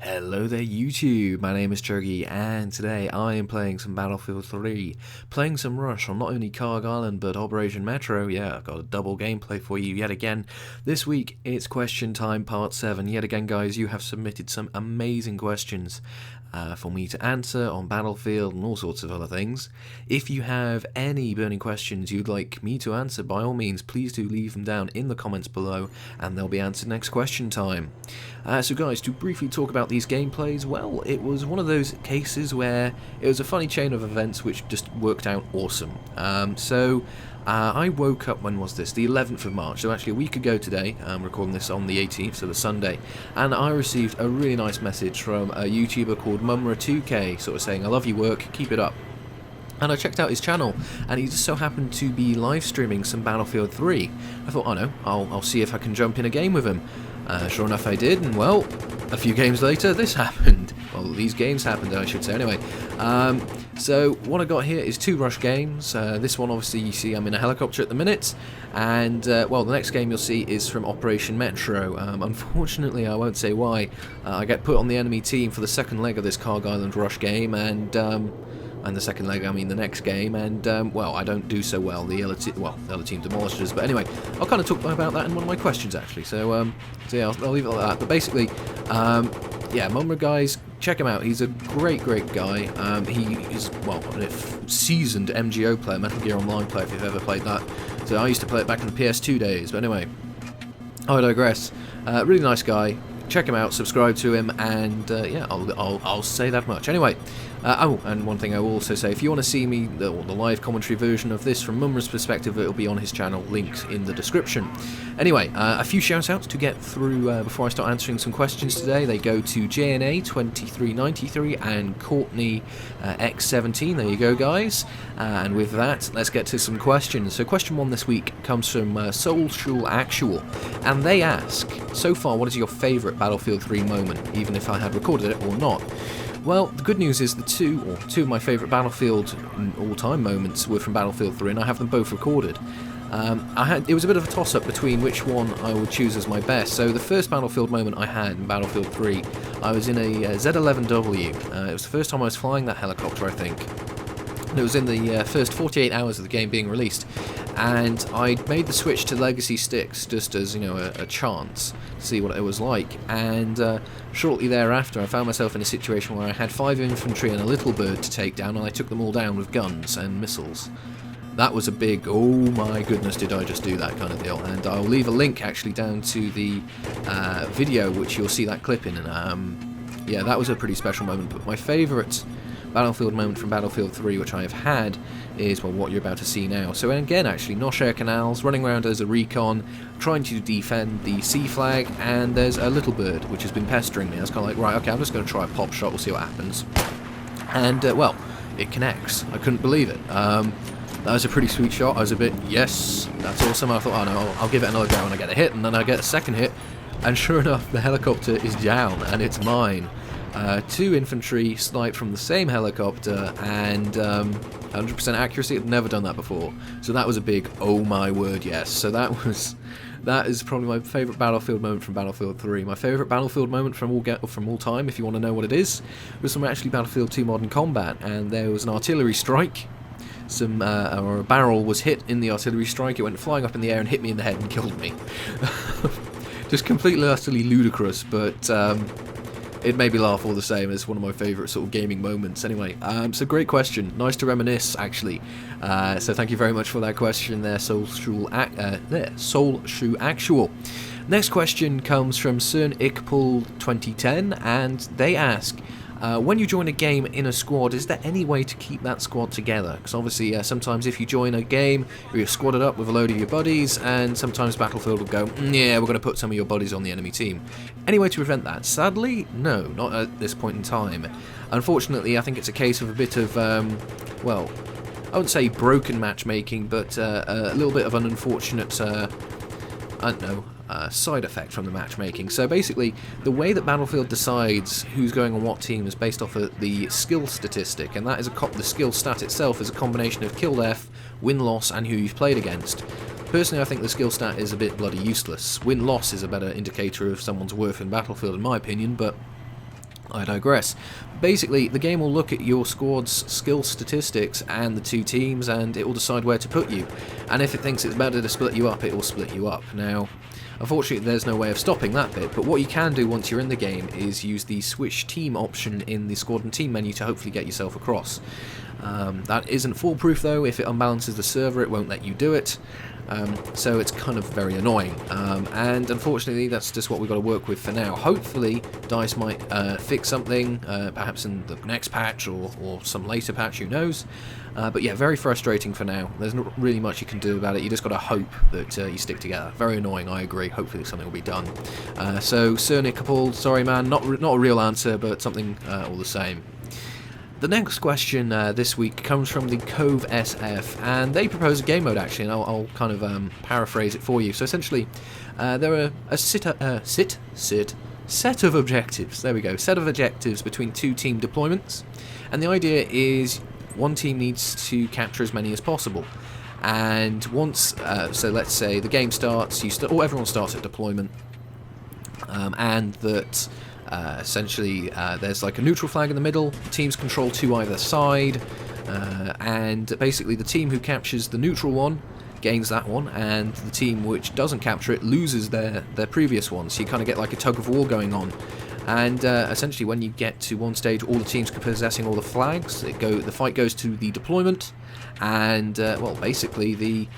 Hello there YouTube, my name is Chuggy and today I am playing some Battlefield 3, playing some Rush on not only Carg Island but Operation Metro. Yeah, I've got a double gameplay for you yet again. This week it's question time part 7. Yet again guys, you have submitted some amazing questions for me to answer on Battlefield and all sorts of other things. If you have any burning questions you'd like me to answer, by all means please do leave them down in the comments below and they'll be answered next question time. So guys, to briefly talk about these gameplays, well, it was one of those cases where it was a funny chain of events which just worked out awesome. I woke up, when was this? The 11th of March, so actually a week ago today. I'm recording this on the 18th, so the Sunday, and I received a really nice message from a YouTuber called Mumra2k, sort of saying, "I love your work, keep it up." And I checked out his channel, and he just so happened to be live streaming some Battlefield 3. I thought, oh no, I'll see if I can jump in a game with him. Sure enough I did, and well, a few games later this happened. Well, these games happened, I should say. Anyway, so what I got here is 2 Rush games. This one, obviously, you see I'm in a helicopter at the minute, and well, the next game you'll see is from Operation Metro. Unfortunately, I won't say why. I get put on the enemy team for the second leg of this Carg Island Rush game, and the second leg, I mean the next game, and well, I don't do so well. The other team demolished us, but anyway, I'll kind of talk about that in one of my questions actually. So yeah, I'll leave it like that. But basically, yeah, Mumra guys, check him out. He's a great guy. He is, well, a seasoned MGO player, Metal Gear Online player, if you've ever played that. So I used to play it back in the PS2 days. But anyway, I digress. Really nice guy. Check him out, subscribe to him, and yeah, I'll say that much. Anyway, oh, and one thing I will also say, if you want to see me, the live commentary version of this from Mumra's perspective, it'll be on his channel, linked in the description. Anyway, a few shout-outs to get through before I start answering some questions today. They go to JNA2393 and Courtney X17. There you go, guys. And with that, let's get to some questions. So question 1 this week comes from Soul Actual, and they ask, so far, what is your favourite Battlefield 3 moment, even if I had recorded it or not? Well, the good news is the two of my favourite Battlefield all-time moments were from Battlefield 3, and I have them both recorded. It was a bit of a toss-up between which one I would choose as my best. So the first Battlefield moment I had in Battlefield 3, I was in a Z11W. It was the first time I was flying that helicopter, I think. And it was in the first 48 hours of the game being released, and I made the switch to legacy sticks just as, you know, a chance to see what it was like. And shortly thereafter I found myself in a situation where I had 5 infantry and a little bird to take down, and I took them all down with guns and missiles. That was a big, oh my goodness, did I just do that kind of deal. And I'll leave a link actually down to the video which you'll see that clip in, and yeah, that was a pretty special moment. But my favourite Battlefield moment from Battlefield 3, which I have had, is, well, what you're about to see now. So again, actually, Nosh Air Canals, running around as a recon, trying to defend the C flag, and there's a little bird which has been pestering me. I was kind of like, right, okay, I'm just going to try a pop shot, we'll see what happens. And, well, it connects. I couldn't believe it. That was a pretty sweet shot. I was a bit, yes, that's awesome. I thought, oh no, I'll give it another go, and I get a hit, and then I get a second hit, and sure enough, the helicopter is down, and it's mine. 2 infantry sniped from the same helicopter, and 100% accuracy. I've never done that before, so that was a big oh my word yes. So that is probably my favourite Battlefield moment from Battlefield 3. My favourite Battlefield moment from all time, if you want to know what it is, was from actually Battlefield 2 Modern Combat, and there was an artillery strike. Or a barrel was hit in the artillery strike. It went flying up in the air and hit me in the head and killed me. Just completely utterly ludicrous, but it made me laugh all the same. It's one of my favourite sort of gaming moments. Anyway, so great question. Nice to reminisce, actually. So thank you very much for that question there, Soul Shoe Actual. Next question comes from Cern Ikpul 2010, and they ask, when you join a game in a squad, is there any way to keep that squad together? Because obviously sometimes if you join a game, you're squadded up with a load of your buddies, and sometimes Battlefield will go, yeah, we're going to put some of your buddies on the enemy team. Any way to prevent that? Sadly, no, not at this point in time. Unfortunately, I think it's a case of a bit of, well, I wouldn't say broken matchmaking, but a little bit of an unfortunate, I don't know, side effect from the matchmaking. So basically, the way that Battlefield decides who's going on what team is based off of the skill statistic, and that is the skill stat itself is a combination of kill death, win-loss, and who you've played against. Personally, I think the skill stat is a bit bloody useless. Win-loss is a better indicator of someone's worth in Battlefield, in my opinion, but I digress. Basically, the game will look at your squad's skill statistics and the two teams, and it will decide where to put you. And if it thinks it's better to split you up, it will split you up. Now, unfortunately, there's no way of stopping that bit, but what you can do once you're in the game is use the switch team option in the squad and team menu to hopefully get yourself across. That isn't foolproof though. If it unbalances the server, it won't let you do it. So it's kind of very annoying, and unfortunately that's just what we've got to work with for now. Hopefully DICE might fix something, perhaps in the next patch or some later patch, who knows. But yeah, very frustrating for now. There's not really much you can do about it. You just got to hope that you stick together. Very annoying, I agree. Hopefully something will be done. So Sir Nicopol, sorry man, not a real answer, but something all the same. The next question this week comes from the Cove SF, and they propose a game mode actually, and I'll kind of paraphrase it for you. So essentially, there are a set of objectives. There we go, set of objectives between two team deployments, and the idea is one team needs to capture as many as possible. And once, so let's say the game starts, everyone starts at deployment, and that. Essentially, there's like a neutral flag in the middle, teams control to either side, and basically the team who captures the neutral one gains that one, and the team which doesn't capture it loses their previous one, so you kind of get like a tug of war going on. And essentially when you get to one stage, all the teams possessing all the flags, the fight goes to the deployment, and well, basically the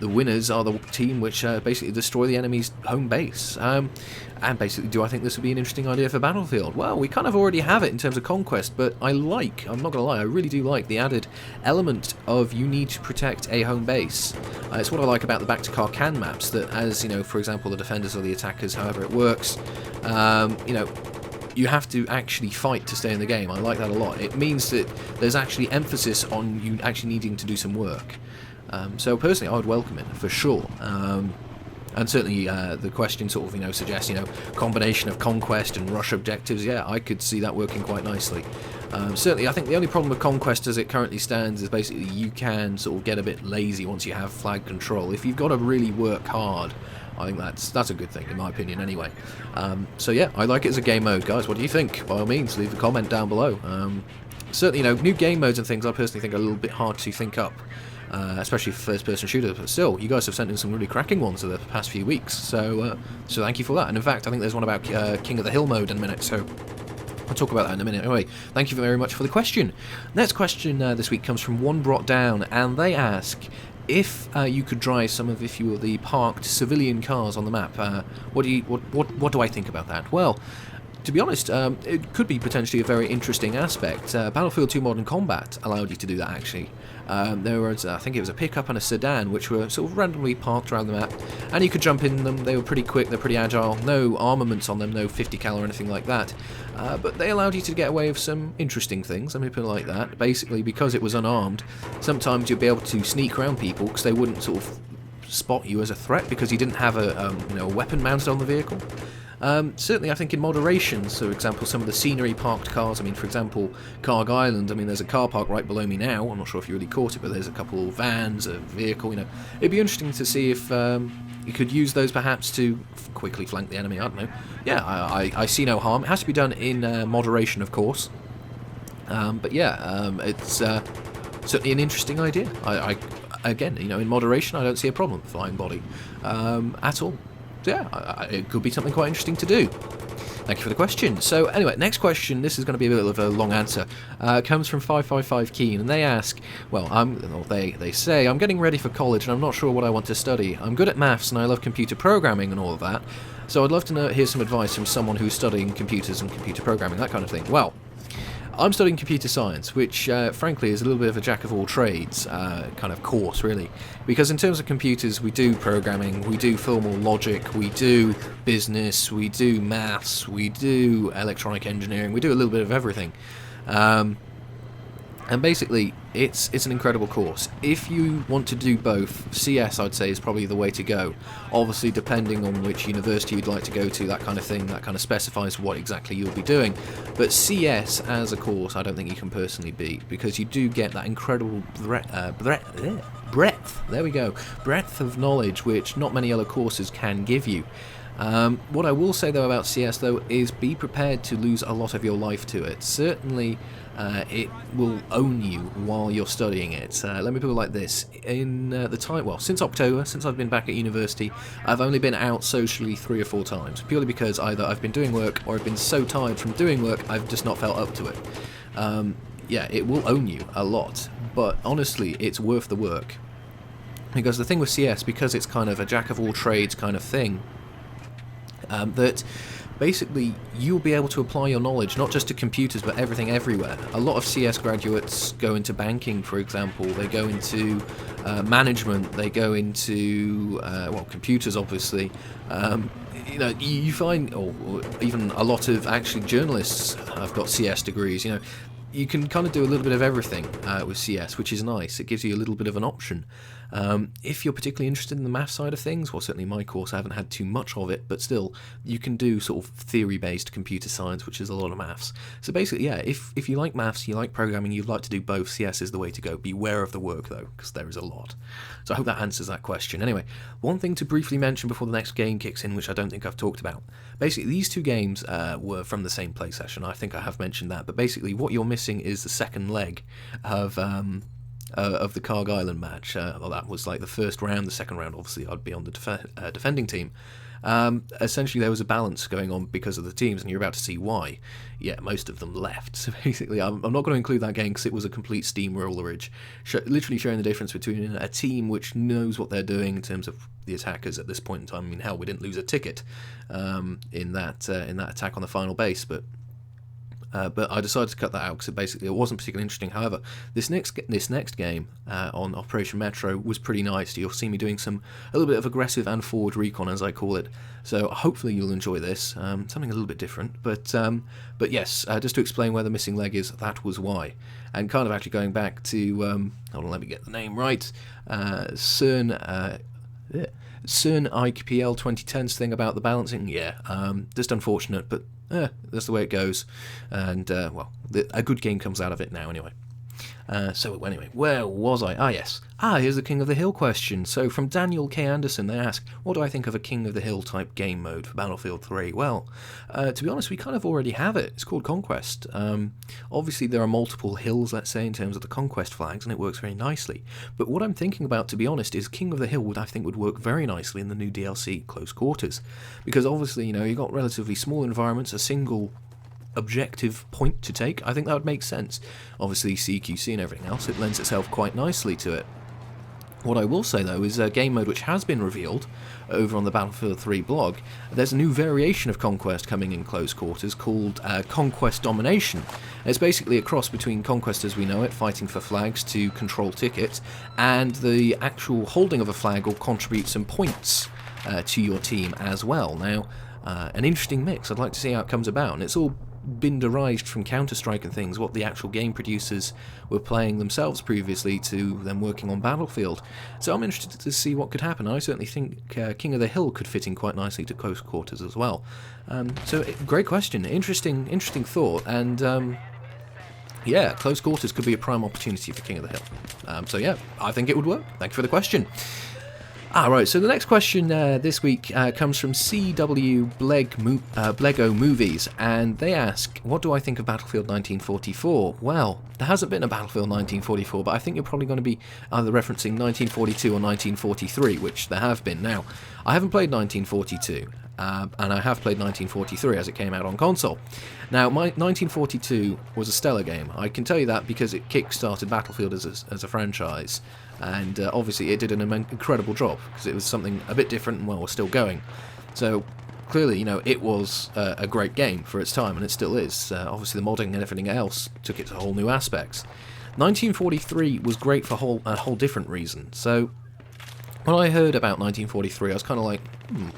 winners are the team which basically destroy the enemy's home base. And basically, do I think this would be an interesting idea for Battlefield? Well, we kind of already have it in terms of conquest, but I'm not going to lie, I really do like the added element of you need to protect a home base. It's what I like about the Back to Karkan maps, that as, you know, for example, the defenders or the attackers, however it works, you know, you have to actually fight to stay in the game. I like that a lot. It means that there's actually emphasis on you actually needing to do some work. So personally, I would welcome it for sure. And certainly the question sort of, you know, suggests, you know, combination of conquest and rush objectives. Yeah, I could see that working quite nicely. Certainly, I think the only problem with conquest as it currently stands is basically you can sort of get a bit lazy once you have flag control. If you've got to really work hard, I think that's a good thing, in my opinion, anyway. So yeah, I like it as a game mode, guys. What do you think? By all means, leave a comment down below. Certainly, you know, new game modes and things I personally think are a little bit hard to think up. Especially for first-person shooters, but still, you guys have sent in some really cracking ones over the past few weeks, so thank you for that. And in fact, I think there's one about King of the Hill mode in a minute, so I'll talk about that in a minute. Anyway, thank you very much for the question. Next question this week comes from One Brought Down, and they ask, if you could drive some of, if you were the parked civilian cars on the map, what do I think about that? Well, to be honest, it could be potentially a very interesting aspect. Battlefield 2 Modern Combat allowed you to do that, actually. There was, I think it was a pickup and a sedan, which were sort of randomly parked around the map, and you could jump in them. They were pretty quick, they're pretty agile, no armaments on them, no 50 cal or anything like that, but they allowed you to get away with some interesting things, let me put it like that. Basically, because it was unarmed, sometimes you'd be able to sneak around people, because they wouldn't sort of spot you as a threat, because you didn't have a weapon mounted on the vehicle. Certainly, I think in moderation, so for example, some of the scenery parked cars, I mean, for example, Carg Island, I mean, there's a car park right below me now, I'm not sure if you really caught it, but there's a couple of vans, a vehicle, you know, it'd be interesting to see if you could use those perhaps to quickly flank the enemy, I don't know. Yeah, I see no harm. It has to be done in moderation, of course, but yeah, it's certainly an interesting idea. Again, you know, in moderation, I don't see a problem with flying body at all. Yeah, it could be something quite interesting to do. Thank you for the question. So anyway, next question, this is going to be a bit of a long answer, comes from 555 Keen, and they ask, well, they say, I'm getting ready for college and I'm not sure what I want to study. I'm good at maths and I love computer programming and all of that, so I'd love to hear some advice from someone who's studying computers and computer programming, that kind of thing. Well, I'm studying computer science, which frankly is a little bit of a jack of all trades kind of course, really. Because in terms of computers, we do programming, we do formal logic, we do business, we do maths, we do electronic engineering, we do a little bit of everything. And basically, it's an incredible course. If you want to do both, CS, I'd say, is probably the way to go. Obviously, depending on which university you'd like to go to, that kind of thing, that kind of specifies what exactly you'll be doing. But CS as a course, I don't think you can personally beat, because you do get that incredible breadth, there we go, breadth of knowledge, which not many other courses can give you. What I will say though about CS though is be prepared to lose a lot of your life to it. Certainly it will own you while you're studying it. Let me put it like this. In the time, well, since October, since I've been back at university, I've only been out socially 3 or 4 times, purely because either I've been doing work or I've been so tired from doing work I've just not felt up to it. Yeah, it will own you a lot, but honestly it's worth the work. Because the thing with CS, because it's kind of a jack of all trades kind of thing, that basically you'll be able to apply your knowledge not just to computers but everything everywhere. A lot of CS graduates go into banking, for example, they go into management, they go into well, computers obviously. You know, you find, or even a lot of actually journalists have got CS degrees. You know, you can kind of do a little bit of everything with CS, which is nice. It gives you a little bit of an option. If you're particularly interested in the math side of things, well, certainly my course, I haven't had too much of it, but still, you can do sort of theory-based computer science, which is a lot of maths. So basically, yeah, if you like maths, you like programming, you'd like to do both, CS is the way to go. Beware of the work, though, because there is a lot. So I hope that answers that question. Anyway, one thing to briefly mention before the next game kicks in, which I don't think I've talked about. Basically, these 2 games were from the same play session. I think I have mentioned that, but basically, what you're missing is the second leg of the Carg Island match. Well, that was like the first round. The second round, obviously, I'd be on the defending team. Essentially, there was a balance going on because of the teams, and you're about to see why. Yeah, most of them left. So basically, I'm not going to include that game because it was a complete steamrollerage, literally showing the difference between a team which knows what they're doing in terms of the attackers at this point in time. I mean, hell, we didn't lose a ticket in that attack on the final base, but I decided to cut that out because it wasn't particularly interesting. However, this next game on Operation Metro was pretty nice. You'll see me doing a little bit of aggressive and forward recon, as I call it. So hopefully you'll enjoy this. Something a little bit different, but yes, just to explain where the missing leg is, that was why. And kind of actually going back to hold on, let me get the name right. CERN IPL 2010's thing about the balancing. Yeah, just unfortunate, but that's the way it goes, and well, a good game comes out of it now anyway. So anyway, where was I? Yes. Here's the King of the Hill question. So from Daniel K. Anderson, they ask, what do I think of a King of the Hill type game mode for Battlefield 3? Well, to be honest, we kind of already have it. It's called Conquest. Obviously, there are multiple hills, let's say, in terms of the Conquest flags, and it works very nicely. But what I'm thinking about, to be honest, is King of the Hill I think would work very nicely in the new DLC, Close Quarters. Because obviously, you know, you've got relatively small environments, a single objective point to take. I think that would make sense. Obviously CQC and everything else, it lends itself quite nicely to it. What I will say though is a game mode which has been revealed over on the Battlefield 3 blog. There's a new variation of Conquest coming in Close Quarters called Conquest Domination. It's basically a cross between Conquest as we know it, fighting for flags to control tickets, and the actual holding of a flag will contribute some points to your team as well. Now, an interesting mix. I'd like to see how it comes about, and it's all been derived from Counter-Strike and things, what the actual game producers were playing themselves previously to them working on Battlefield. So I'm interested to see what could happen. I certainly think King of the Hill could fit in quite nicely to Close Quarters as well. So great question, interesting thought, and yeah, Close Quarters could be a prime opportunity for King of the Hill. So yeah, I think it would work. Thank you for the question. Right, so the next question this week comes from CW Blego Movies, and they ask, what do I think of Battlefield 1944? Well, there hasn't been a Battlefield 1944, but I think you're probably going to be either referencing 1942 or 1943, which there have been. Now, I haven't played 1942, and I have played 1943 as it came out on console. Now, 1942 was a stellar game. I can tell you that because it kick-started Battlefield as a franchise. And obviously it did an incredible job, because it was something a bit different and, well, we're still going. So, clearly, you know, it was a great game for its time, and it still is. Obviously the modding and everything else took it to whole new aspects. 1943 was great for a whole different reason. So, when I heard about 1943, I was kind of like,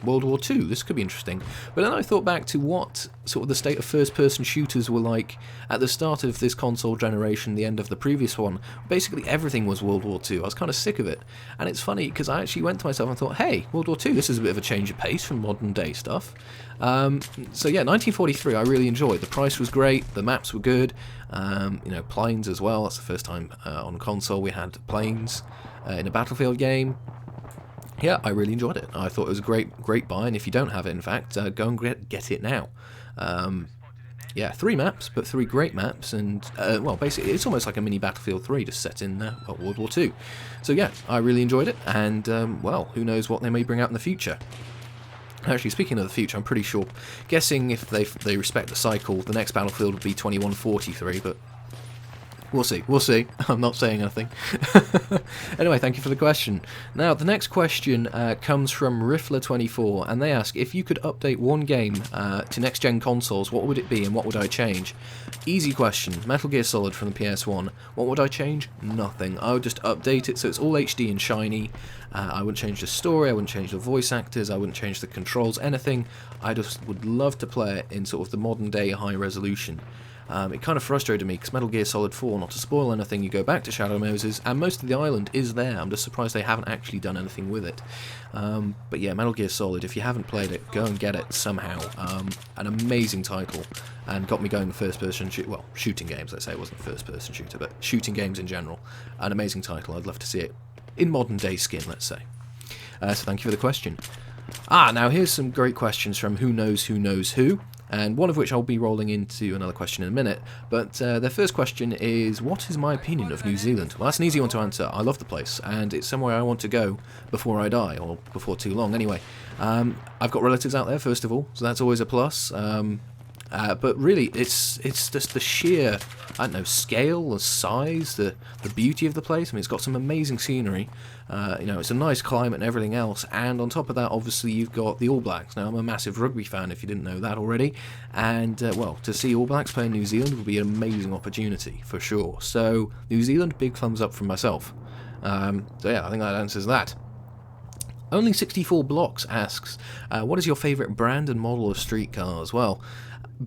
World War II, this could be interesting. But then I thought back to what sort of the state of first-person shooters were like at the start of this console generation, the end of the previous one. Basically everything was World War II. I was kind of sick of it. And it's funny, because I actually went to myself and thought, hey, World War II, this is a bit of a change of pace from modern-day stuff. So yeah, 1943 I really enjoyed. The price was great, the maps were good, you know, planes as well. That's the first time on console we had planes in a Battlefield game. yeah, I really enjoyed it. I thought it was a great buy, and if you don't have it, in fact, go and get it now. Yeah, 3 maps, but 3 great maps, and, well, basically, it's almost like a mini Battlefield 3 just set in World War II. So, yeah, I really enjoyed it, and, well, who knows what they may bring out in the future. Actually, speaking of the future, I'm pretty sure, guessing if they respect the cycle, the next Battlefield would be 2143, but we'll see, we'll see. I'm not saying anything. Anyway, thank you for the question. Now, the next question comes from Riffler24, and they ask, if you could update one game to next-gen consoles, what would it be and what would I change? Easy question. Metal Gear Solid from the PS1. What would I change? Nothing. I would just update it so it's all HD and shiny. I wouldn't change the story, I wouldn't change the voice actors, I wouldn't change the controls, anything. I just would love to play it in sort of the modern-day high resolution. It kind of frustrated me because Metal Gear Solid 4, not to spoil anything, you go back to Shadow Moses and most of the island is there. I'm just surprised they haven't actually done anything with it. But yeah, Metal Gear Solid, if you haven't played it, go and get it somehow. An amazing title, and got me going first-person shooting games, let's say. It wasn't a first-person shooter, but shooting games in general. An amazing title. I'd love to see it in modern-day skin, let's say. So thank you for the question. Now here's some great questions from Who Knows Who, and one of which I'll be rolling into another question in a minute, but their first question is, what is my opinion of New Zealand? Well, that's an easy one to answer. I love the place, and it's somewhere I want to go before I die, or before too long anyway. I've got relatives out there, first of all, so that's always a plus. But really, it's just the sheer, I don't know, scale, the size, the beauty of the place. I mean, it's got some amazing scenery. It's a nice climate and everything else. And on top of that, obviously, you've got the All Blacks. Now, I'm a massive rugby fan, if you didn't know that already. And, well, to see All Blacks play in New Zealand would be an amazing opportunity, for sure. So, New Zealand, big thumbs up from myself. So, yeah, I think that answers that. Only 64 Blocks asks, what is your favourite brand and model of streetcars? Well,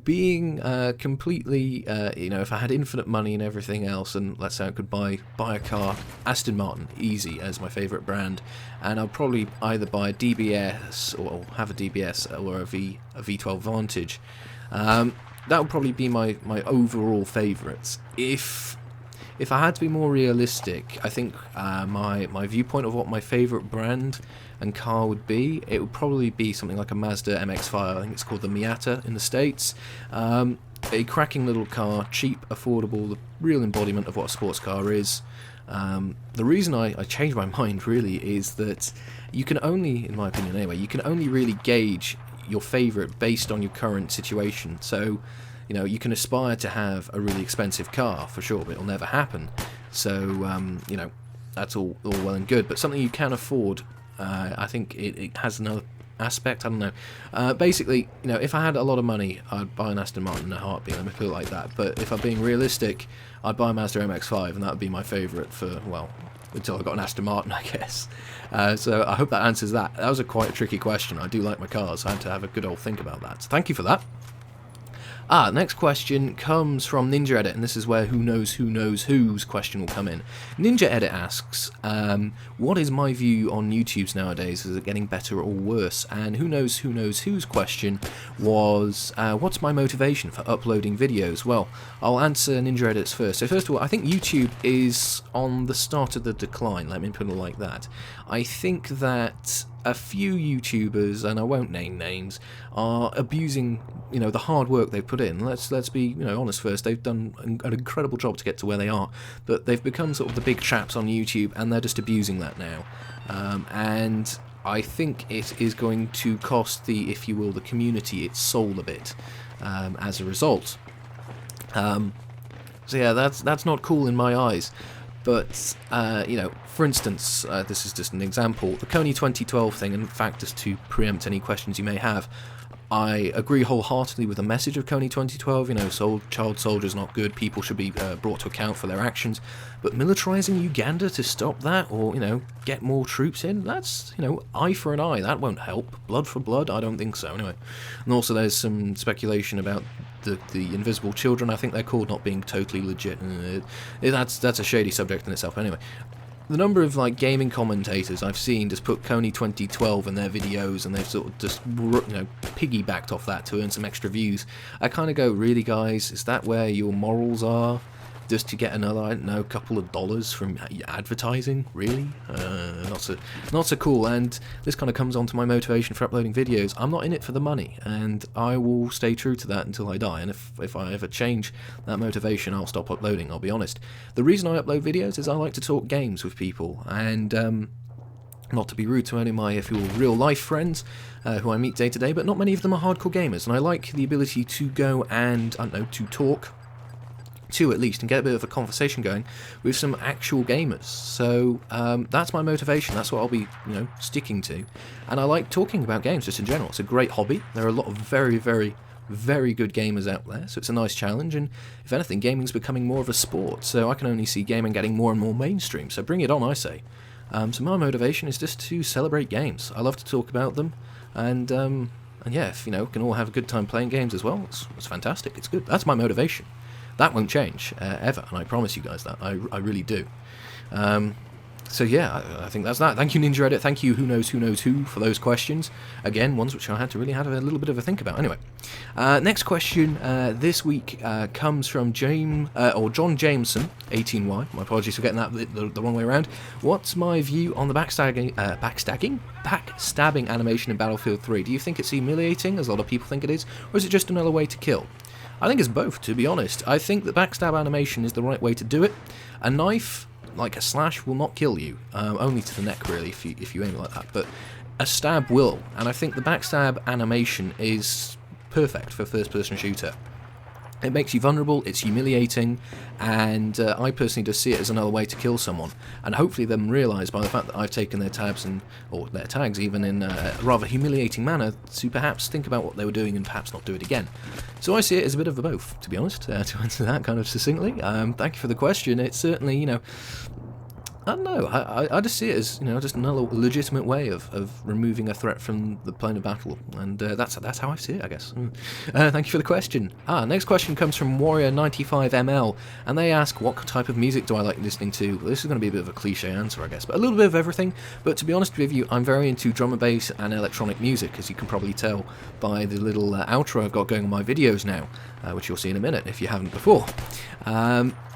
being completely, if I had infinite money and everything else, and let's say I could buy a car, Aston Martin, easy, as my favourite brand, and I'll probably either buy a DBS, or have a DBS, or a V12 Vantage. That would probably be my overall favourites. If I had to be more realistic, I think my viewpoint of what my favourite brand and car would be, it would probably be something like a Mazda MX-5. I think it's called the Miata in the States. A cracking little car, cheap, affordable, the real embodiment of what a sports car is. The reason I changed my mind really is that you can only, in my opinion anyway, you can only really gauge your favourite based on your current situation. So, you can aspire to have a really expensive car, for sure, but it'll never happen. So, that's all well and good. But something you can afford, I think it has another aspect, I don't know. Basically, if I had a lot of money, I'd buy an Aston Martin in a heartbeat, let me put it like that. But if I'm being realistic, I'd buy a Mazda MX-5, and that would be my favourite for, well, until I got an Aston Martin, I guess. So I hope that answers that. That was quite a tricky question. I do like my cars, so I had to have a good old think about that. So thank you for that. Next question comes from Ninja Edit, and this is where Who Knows Who's question will come in. Ninja Edit asks, what is my view on YouTube's nowadays? Is it getting better or worse? And Who Knows Who's question was, what's my motivation for uploading videos? Well, I'll answer Ninja Edit's first. So first of all, I think YouTube is on the start of the decline, let me put it like that. I think that a few YouTubers, and I won't name names, are abusing, the hard work they've put in. Let's be, honest first. They've done an incredible job to get to where they are, but they've become sort of the big chaps on YouTube, and they're just abusing that now. And I think it is going to cost the community its soul a bit as a result. So yeah, that's not cool in my eyes. But, for instance, this is just an example, the Kony 2012 thing, and in fact, just to preempt any questions you may have, I agree wholeheartedly with the message of Kony 2012, child soldiers not good, people should be brought to account for their actions, but militarising Uganda to stop that, or, get more troops in, that's, eye for an eye, that won't help. Blood for blood, I don't think so, anyway. And also there's some speculation about the invisible children, I think they're called, not being totally legit, and that's a shady subject in itself, anyway. The number of gaming commentators I've seen just put Kony 2012 in their videos, and they've sort of just piggybacked off that to earn some extra views. I kind of go, really guys, is that where your morals are? just to get another, I don't know, couple of dollars from advertising, really? Not so cool. And this kind of comes on to my motivation for uploading videos. I'm not in it for the money, and I will stay true to that until I die. And if I ever change that motivation, I'll stop uploading, I'll be honest. The reason I upload videos is I like to talk games with people, and not to be rude to any of my, if you will, real-life friends who I meet day to day, but not many of them are hardcore gamers, and I like the ability to go and, I don't know, to talk to at least, and get a bit of a conversation going with some actual gamers. So that's my motivation, that's what I'll be, sticking to. And I like talking about games just in general. It's a great hobby. There are a lot of very, very, very good gamers out there, so it's a nice challenge, and if anything, gaming's becoming more of a sport, so I can only see gaming getting more and more mainstream, so bring it on, I say. So my motivation is just to celebrate games. I love to talk about them, and yeah, if we can all have a good time playing games as well, it's fantastic, it's good. That's my motivation. That won't change, ever, and I promise you guys that, I really do. So yeah, I think that's that. Thank you, Ninja Edit. Thank you, who knows who, for those questions. Again, ones which I had to really have a little bit of a think about. Anyway, next question this week comes from John Jameson, 18Y. My apologies for getting that the wrong way around. What's my view on the backstabbing animation in Battlefield 3? Do you think it's humiliating, as a lot of people think it is, or is it just another way to kill? I think it's both, to be honest. I think the backstab animation is the right way to do it. A knife, like a slash, will not kill you, only to the neck really if you aim it like that, but a stab will, and I think the backstab animation is perfect for first-person shooter. It makes you vulnerable, it's humiliating, and I personally just see it as another way to kill someone, and hopefully them realise by the fact that I've taken their tabs or their tags even in a rather humiliating manner to perhaps think about what they were doing and perhaps not do it again. So I see it as a bit of a both, to be honest, to answer that kind of succinctly. Thank you for the question. It's certainly, I don't know, I just see it as, just another legitimate way of removing a threat from the plane of battle, and that's how I see it, I guess. Thank you for the question. Next question comes from Warrior95ML, and they ask, what type of music do I like listening to? Well, this is going to be a bit of a cliche answer, I guess, but a little bit of everything, but to be honest with you, I'm very into drum and bass and electronic music, as you can probably tell by the little outro I've got going on my videos now, which you'll see in a minute if you haven't before.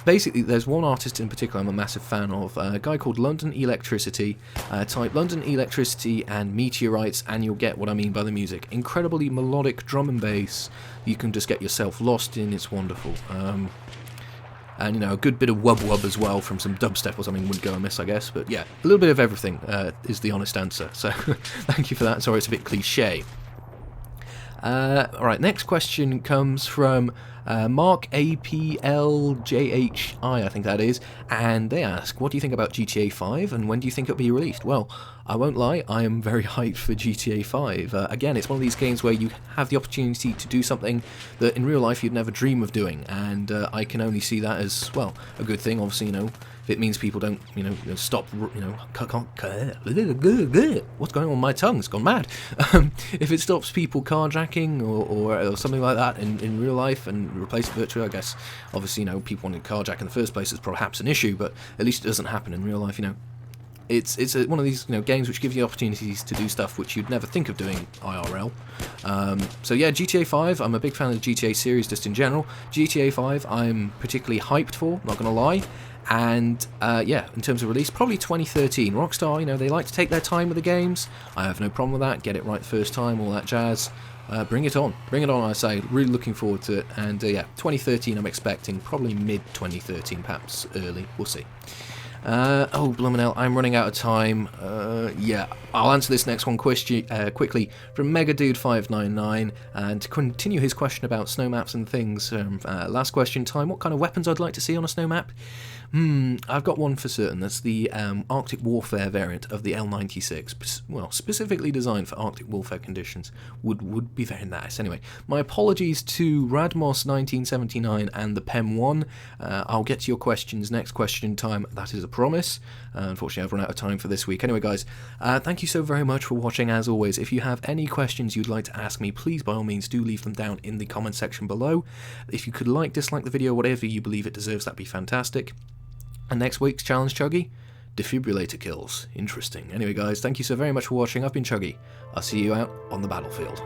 Basically, there's one artist in particular I'm a massive fan of, a guy called London Electricity. Type London Electricity and Meteorites and you'll get what I mean by the music. Incredibly melodic drum and bass, you can just get yourself lost in, it's wonderful. And a good bit of wub-wub as well from some dubstep or something wouldn't go amiss, I guess, but yeah, a little bit of everything is the honest answer, so thank you for that. Sorry it's a bit cliche. Alright, next question comes from Mark APLJHI, I think that is, and they ask, what do you think about GTA 5 and when do you think it'll be released? Well, I won't lie, I am very hyped for GTA 5. Again, it's one of these games where you have the opportunity to do something that in real life you'd never dream of doing, and I can only see that as, well, a good thing. Obviously, if it means people don't, stop, what's going on with my tongue? It's gone mad. If it stops people carjacking or something like that in real life and replace it virtually, I guess, obviously, people wanting to carjack in the first place is perhaps an issue, but at least it doesn't happen in real life, It's one of these games which give you opportunities to do stuff which you'd never think of doing IRL. So yeah, GTA 5, I'm a big fan of the GTA series just in general. GTA 5 I'm particularly hyped for, not gonna lie. And yeah, in terms of release, probably 2013. Rockstar, they like to take their time with the games. I have no problem with that. Get it right the first time, all that jazz. Bring it on, I say. Really looking forward to it. And yeah, 2013 I'm expecting, probably mid-2013, perhaps early. We'll see. Oh, bloomin' hell, I'm running out of time. Yeah, I'll answer this next one quickly from Megadude599, and to continue his question about snow maps and things, last question time, what kind of weapons I'd like to see on a snow map? I've got one for certain. That's the Arctic Warfare variant of the L96. Well, specifically designed for Arctic Warfare conditions. Would be very nice. Anyway, my apologies to Radmos1979 and the PEM1. I'll get to your questions next question time. That is a promise. Unfortunately, I've run out of time for this week. Anyway, guys, thank you so very much for watching. As always, if you have any questions you'd like to ask me, please, by all means, do leave them down in the comment section below. If you could dislike the video, whatever you believe it deserves, that'd be fantastic. And next week's challenge, Chuggy? Defibrillator kills. Interesting. Anyway, guys, thank you so very much for watching. I've been Chuggy. I'll see you out on the battlefield.